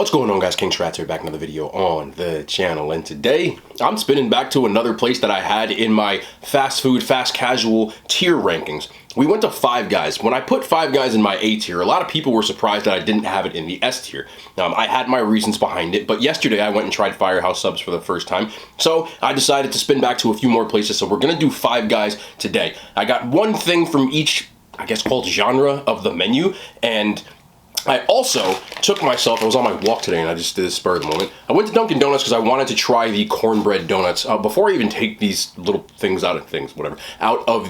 What's going on, guys? King Strats here, back in another video on the channel, and today I'm spinning back to another place that I had in my fast food, fast casual tier rankings. We went to Five Guys. When I put Five Guys in my A tier, a lot of people were surprised that I didn't have it in the S tier. I had my reasons behind it, but yesterday I went and tried Firehouse Subs for the first time, so I decided to spin back to a few more places, so we're gonna do Five Guys today. I got one thing from each, I guess, called genre of the menu, and I also took myself, I was on my walk today and I just did this spur of the moment. I went to Dunkin Donuts because I wanted to try the cornbread donuts. Before I even take these little things out of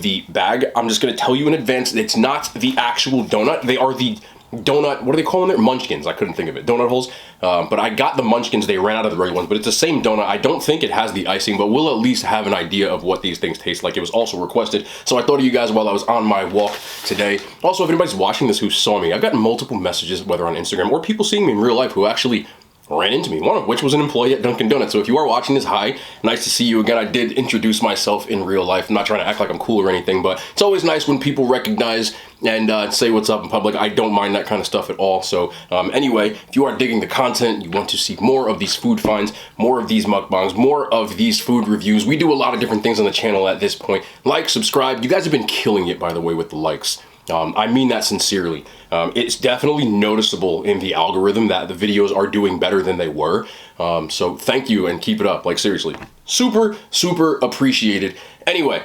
the bag, I'm just going to tell you in advance, it's not the actual donut. They are the donut, what do they call them there? Munchkins. I couldn't think of it. Donut holes. But I got the Munchkins. They ran out of the regular ones, but it's the same donut. I don't think it has the icing, but we'll at least have an idea of what these things taste like. It was also requested, so I thought of you guys while I was on my walk today. Also, if anybody's watching this who saw me, I've gotten multiple messages, whether on Instagram or people seeing me in real life, who actually ran into me, one of which was an employee at Dunkin Donuts. So if you are watching this, hi, nice to see you again. I did introduce myself in real life. I'm not trying to act like I'm cool or anything, but it's always nice when people recognize and say what's up in public. I don't mind that kind of stuff at all. So anyway, if you are digging the content, you want to see more of these food finds, more of these mukbangs, more of these food reviews, we do a lot of different things on the channel at this point. Like, subscribe. You guys have been killing it, by the way, with the likes. I mean that sincerely. It's definitely noticeable in the algorithm that the videos are doing better than they were. So thank you and keep it up. Like, seriously. Super, super appreciated. Anyway,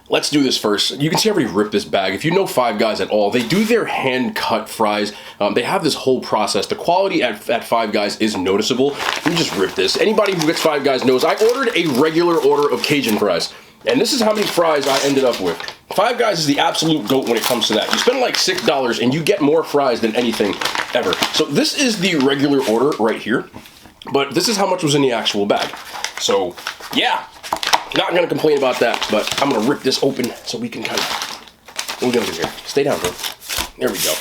let's do this first. You can see I already ripped this bag. If you know Five Guys at all, they do their hand-cut fries. They have this whole process. The quality at Five Guys is noticeable. Let me just rip this. Anybody who gets Five Guys knows I ordered a regular order of Cajun fries. And this is how many fries I ended up with. Five Guys is the absolute GOAT when it comes to that. You spend like $6 and you get more fries than anything ever. So this is the regular order right here, but this is how much was in the actual bag. So yeah, not gonna complain about that, but I'm gonna rip this open so we can kind of, what are we gonna do here? Stay down, bro. There we go.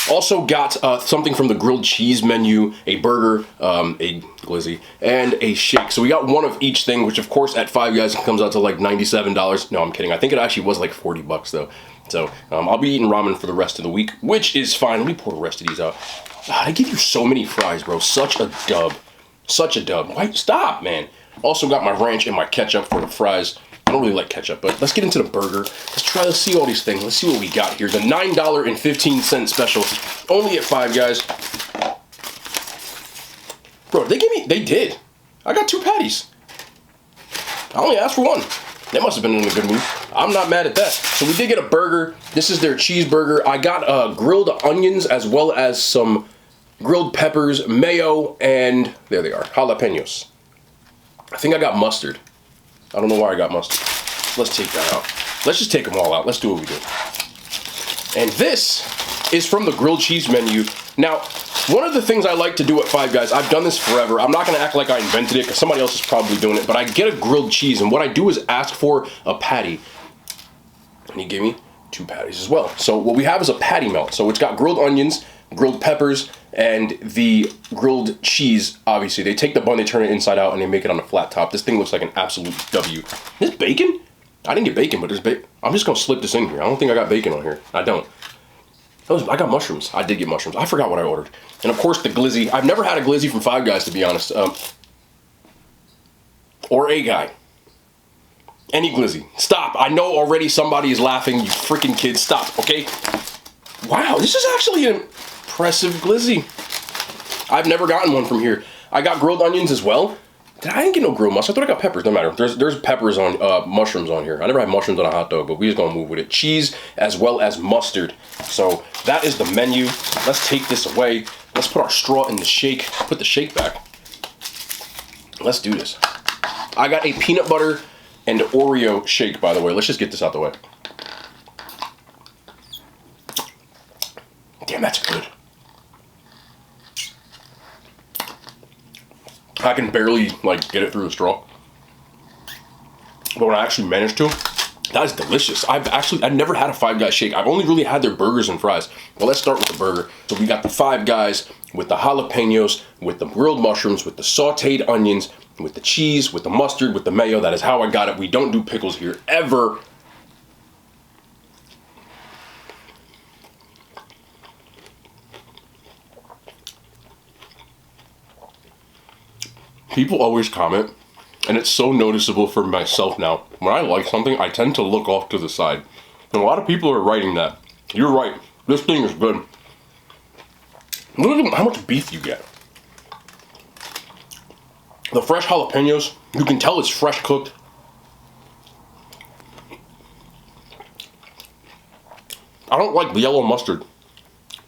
Also got something from the grilled cheese menu, a burger, a glizzy, and a shake. So we got one of each thing, which of course at Five Guys comes out to like $97. No, I'm kidding. I think it actually was like 40 bucks though. So I'll be eating ramen for the rest of the week, which is fine. Let me pour the rest of these out. I give you so many fries, bro. Such a dub. Such a dub. Why? Stop, man. Also got my ranch and my ketchup for the fries. I don't really like ketchup, but let's get into the burger. Let's see all these things. Let's see what we got here. The $9.15 special, only at Five Guys. Bro, they did. I got 2 patties. I only asked for 1. They must have been in a good mood. I'm not mad at that. So we did get a burger. This is their cheeseburger. I got grilled onions as well as some grilled peppers, mayo, and there they are, jalapenos. I think I got mustard. I don't know why I got mustard. Let's take that out. Let's just take them all out. Let's do what we do. And this is from the grilled cheese menu. Now, one of the things I like to do at Five Guys, I've done this forever. I'm not going to act like I invented it because somebody else is probably doing it, but I get a grilled cheese, and what I do is ask for a patty. And he gave me 2 patties as well. So what we have is a patty melt. So it's got grilled onions, grilled peppers, and the grilled cheese. Obviously, they take the bun, they turn it inside out, and they make it on a flat top. This thing looks like an absolute W. Is this bacon? I didn't get bacon, but there's bacon. I'm just gonna slip this in here. I don't think I got bacon on here. I don't. I got mushrooms. I did get mushrooms. I forgot what I ordered. And of course, the glizzy. I've never had a glizzy from Five Guys, to be honest. Or a guy. Any glizzy. Stop. I know already somebody is laughing. You freaking kids. Stop, okay? Wow, this is actually an impressive glizzy. I've never gotten one from here. I got grilled onions as well. I didn't get no grilled mustard. I thought I got peppers. No matter. There's peppers on, mushrooms on here. I never had mushrooms on a hot dog, but we just gonna move with it. Cheese as well as mustard. So that is the menu. Let's take this away. Let's put our straw in the shake. Put the shake back. Let's do this. I got a peanut butter and Oreo shake, by the way. Let's just get this out the way. Damn, that's good. I can barely, like, get it through the straw. But when I actually managed to, that is delicious. I've never had a Five Guys shake. I've only really had their burgers and fries. But let's start with the burger. So we got the Five Guys with the jalapenos, with the grilled mushrooms, with the sauteed onions, with the cheese, with the mustard, with the mayo. That is how I got it. We don't do pickles here, ever. People always comment, and it's so noticeable for myself now. When I like something, I tend to look off to the side. And a lot of people are writing that. You're right. This thing is good. Look at how much beef you get. The fresh jalapenos, you can tell it's fresh cooked. I don't like the yellow mustard.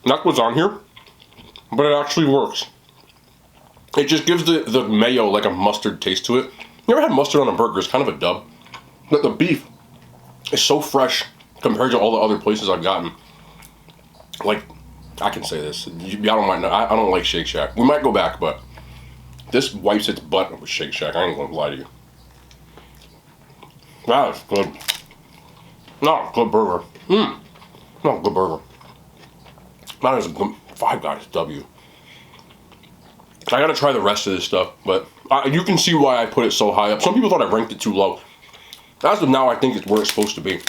That's what's on here, but it actually works. It just gives the mayo like a mustard taste to it. You ever had mustard on a burger? It's kind of a dub. But the beef is so fresh compared to all the other places I've gotten. Like, I can say this. Y'all don't mind. I don't like Shake Shack. We might go back, but this wipes its butt with Shake Shack. I ain't gonna lie to you. That is good. Not a good burger. Not a good burger. That is a good Five Guys W. I gotta try the rest of this stuff, but you can see why I put it so high up. Some people thought I ranked it too low. As of now, I think it's where it's supposed to be.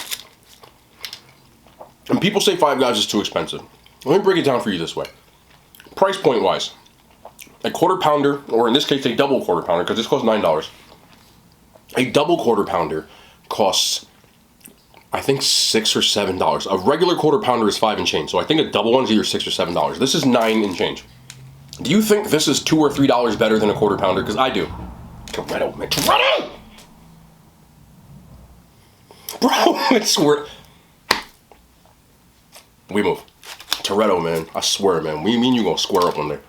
And people say Five Guys is too expensive. Let me break it down for you this way. Price point wise, a quarter pounder, or in this case, a double quarter pounder, because this costs $9. A double quarter pounder costs, I think, $6 or $7. A regular quarter pounder is $5 and change, so I think a double one's either $6 or $7. This is $9 and change. Do you think this is $2 or $3 better than a quarter pounder? Because I do. Toretto, man, Toretto! Bro, I swear. We move. Toretto, man. I swear, man. We mean you gonna square up on there.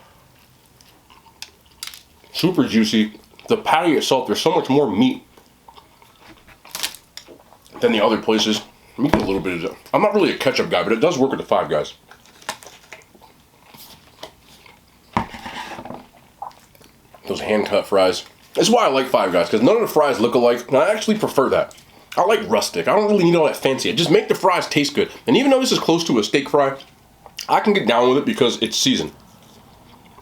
Super juicy. The patty itself, there's so much more meat than the other places. Let me get a little bit of that. I'm not really a ketchup guy, but it does work at the Five Guys. Those hand-cut fries. That's why I like Five Guys, because none of the fries look alike, and I actually prefer that. I like rustic. I don't really need all that fancy. Just make the fries taste good. And even though this is close to a steak fry, I can get down with it because it's seasoned.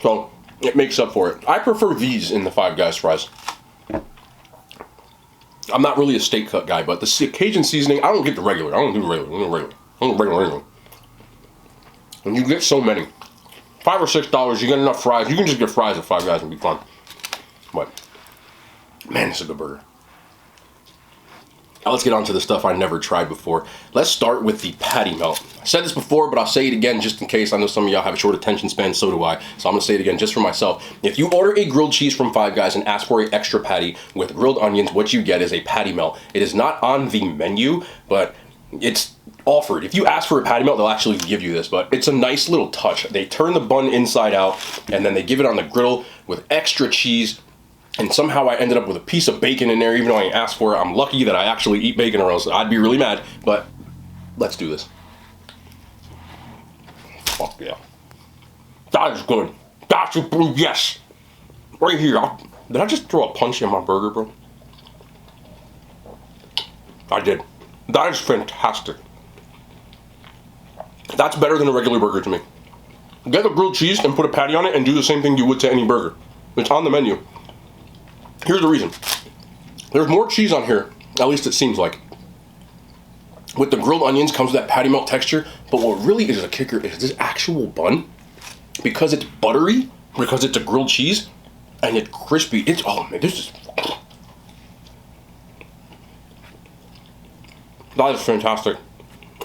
So, it makes up for it. I prefer these in the Five Guys fries. I'm not really a steak cut guy, but the Cajun seasoning, I don't get the regular. I don't do regular. I don't do regular. And you get so many. $5 or $6, you get enough fries. You can just get fries at Five Guys and be fun. But, man, this is a good burger. Now let's get on to the stuff I never tried before. Let's start with the patty melt. I said this before, but I'll say it again just in case. I know some of y'all have a short attention span, so do I. So I'm gonna say it again just for myself. If you order a grilled cheese from Five Guys and ask for an extra patty with grilled onions, what you get is a patty melt. It is not on the menu, but it's offered. If you ask for a patty melt, they'll actually give you this, but it's a nice little touch. They turn the bun inside out, and then they give it on the griddle with extra cheese. And somehow I ended up with a piece of bacon in there, even though I ain't asked for it. I'm lucky that I actually eat bacon, or else I'd be really mad. But let's do this. Fuck yeah. That is good. That's a yes. Right here. Did I just throw a punch in my burger, bro? I did. That is fantastic. That's better than a regular burger to me. Get a grilled cheese and put a patty on it and do the same thing you would to any burger. It's on the menu. Here's the reason. There's more cheese on here, at least it seems like. With the grilled onions comes that patty melt texture, but what really is a kicker is this actual bun. Because it's buttery, because it's a grilled cheese, and it's crispy. It's, oh man, this is... That is fantastic.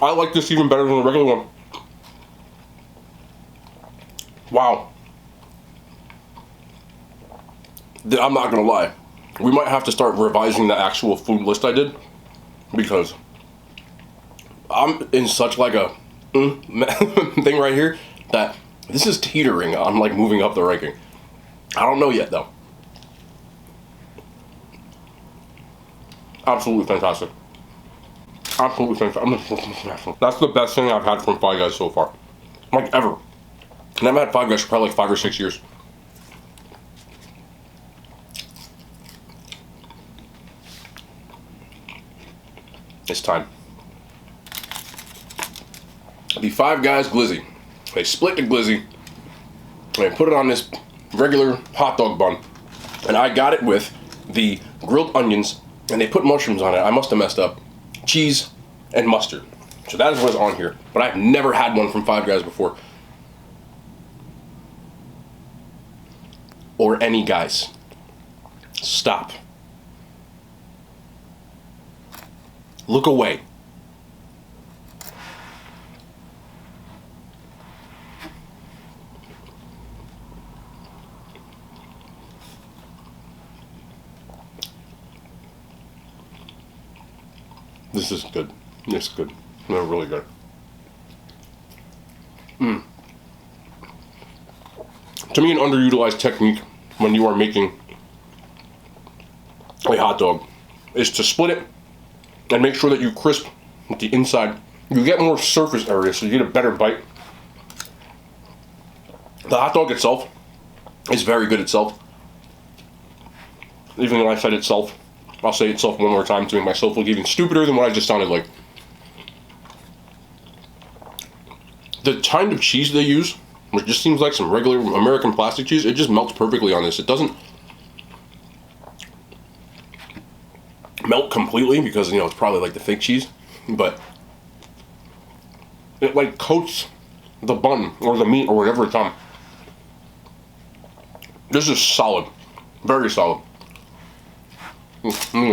I like this even better than the regular one. Wow. I'm not gonna lie. We might have to start revising the actual food list I did, because I'm in such like a thing right here that this is teetering on like moving up the ranking. I don't know yet though. Absolutely fantastic. Absolutely fantastic. That's the best thing I've had from Five Guys so far. Like ever. And I've had Five Guys for probably like 5 or 6 years. It's time. The Five Guys glizzy. They split the glizzy. And they put it on this regular hot dog bun. And I got it with the grilled onions. And they put mushrooms on it. I must have messed up. Cheese and mustard. So that is what's on here. But I've never had one from Five Guys before. Or any guys. Stop. Look away. This is good. This is good. They're really good. To me, an underutilized technique when you are making a hot dog is to split it and make sure that you crisp the inside. You get more surface area, so you get a better bite. The hot dog itself is very good itself. Even though I said itself, I'll say itself one more time to make myself look even stupider than what I just sounded like. The kind of cheese they use, which just seems like some regular American plastic cheese, it just melts perfectly on this. It doesn't melt completely because, you know, it's probably like the fake cheese, but it like coats the bun or the meat or whatever it's on. This is solid. Very solid. I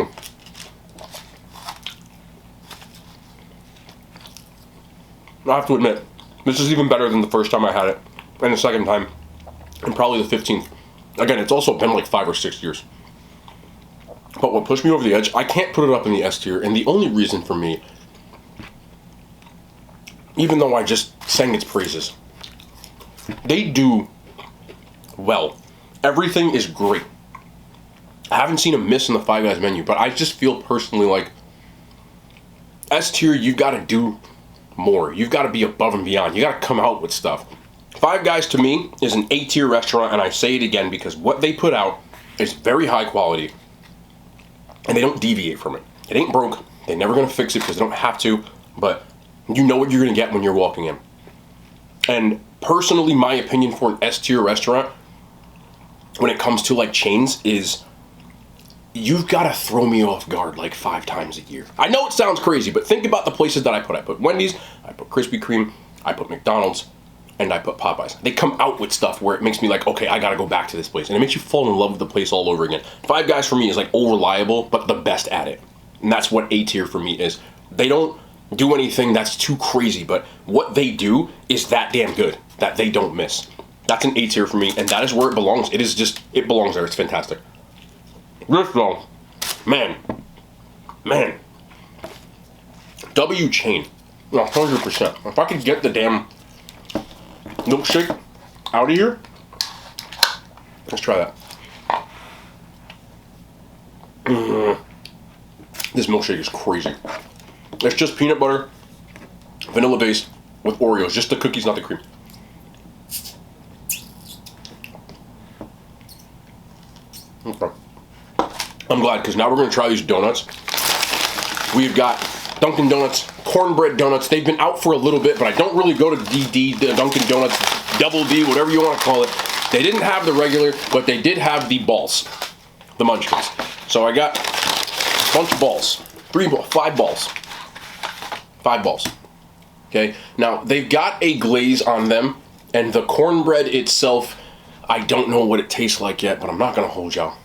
have to admit, this is even better than the first time I had it, and the second time, and probably the 15th. Again, it's also been like 5 or 6 years. But what pushed me over the edge, I can't put it up in the S tier, and the only reason for me, even though I just sang its praises, they do well. Everything is great. I haven't seen a miss in the Five Guys menu, but I just feel personally like S tier, you gotta do more. You've got to be above and beyond. You got to come out with stuff. Five Guys to me is an A tier restaurant, and I say it again because what they put out is very high quality, and they don't deviate from it. It ain't broke. They're never going to fix it because they don't have to, but you know what you're going to get when you're walking in. And personally, my opinion for an S tier restaurant, when it comes to like chains, is you've got to throw me off guard like 5 times a year. I know it sounds crazy, but think about the places that I put. I put Wendy's, I put Krispy Kreme, I put McDonald's, and I put Popeyes. They come out with stuff where it makes me like, okay, I gotta go back to this place. And it makes you fall in love with the place all over again. Five Guys for me is like reliable, but the best at it. And that's what A tier for me is. They don't do anything that's too crazy, but what they do is that damn good, that they don't miss. That's an A tier for me, and that is where it belongs. It is just, it belongs there. It's fantastic. This though, man, W chain, 100%. If I could get the damn milkshake out of here, let's try that. This milkshake is crazy. It's just peanut butter, vanilla base with Oreos, just the cookies, not the cream. Okay. I'm glad, because now we're going to try these donuts. We've got Dunkin' Donuts, Cornbread Donuts. They've been out for a little bit, but I don't really go to DD, the Dunkin' Donuts, Double D, whatever you want to call it. They didn't have the regular, but they did have the balls, the munchkins. So I got a bunch of balls, 5 balls. 5 balls. Okay, now they've got a glaze on them, and the cornbread itself, I don't know what it tastes like yet, but I'm not going to hold y'all.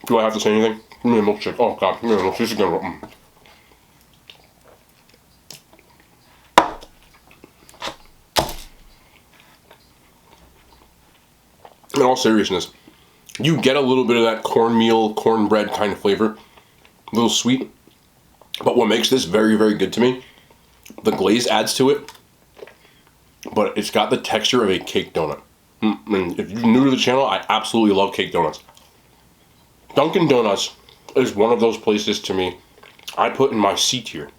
Do I have to say anything? Give me a milkshake. Oh god, give me a milkshake. This is gonna In all seriousness, you get a little bit of that cornmeal, cornbread kind of flavor. A little sweet. But what makes this very, very good to me, the glaze adds to it, but it's got the texture of a cake donut. And if you're new to the channel, I absolutely love cake donuts. Dunkin' Donuts is one of those places to me I put in my C tier.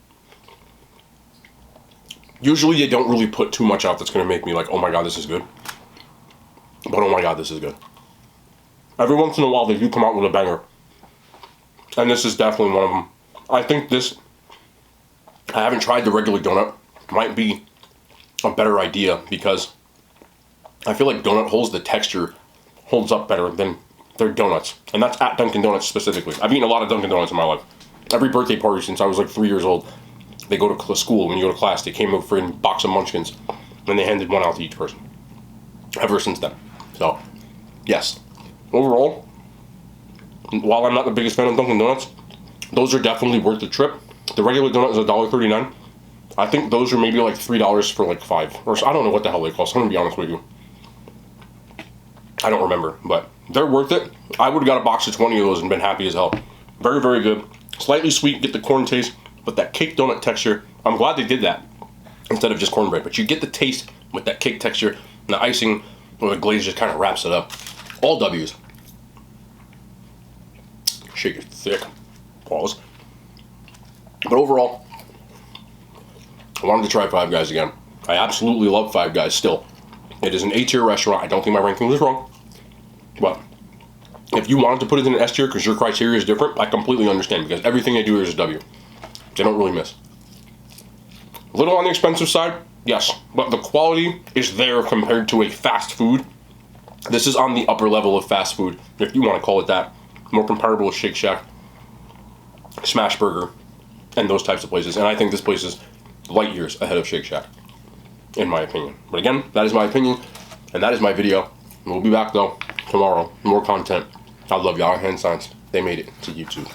Usually they don't really put too much out that's going to make me like, oh my god, this is good. But oh my god, this is good. Every once in a while they do come out with a banger. And this is definitely one of them. I think this, I haven't tried the regular donut, might be a better idea because I feel like donut holes, the texture holds up better than their donuts. And that's at Dunkin' Donuts specifically. I've eaten a lot of Dunkin' Donuts in my life. Every birthday party since I was like 3 years old, they go to school, when you go to class, they came over in a box of munchkins, and they handed one out to each person. Ever since then. So, yes. Overall, while I'm not the biggest fan of Dunkin' Donuts, those are definitely worth the trip. The regular donut is $1.39. I think those are maybe like $3 for like 5. Or I don't know what the hell they cost. I'm gonna be honest with you. I don't remember, but they're worth it. I would have got a box of 20 of those and been happy as hell. Very, very good. Slightly sweet, get the corn taste, but that cake donut texture, I'm glad they did that instead of just cornbread. But you get the taste with that cake texture, and the icing or the glaze just kind of wraps it up. All W's. Shake it thick. Pause. But overall, I wanted to try Five Guys again. I absolutely love Five Guys still. It is an A-tier restaurant. I don't think my ranking was wrong. But if you wanted to put it in an S tier because your criteria is different, I completely understand because everything they do is a W. They don't really miss. A little on the expensive side, yes, but the quality is there compared to a fast food. This is on the upper level of fast food, if you want to call it that. More comparable with Shake Shack, Smash Burger, and those types of places. And I think this place is light years ahead of Shake Shack, in my opinion. But again, that is my opinion, and that is my video. We'll be back, though, tomorrow. More content. I love y'all. Hand signs. They made it to YouTube.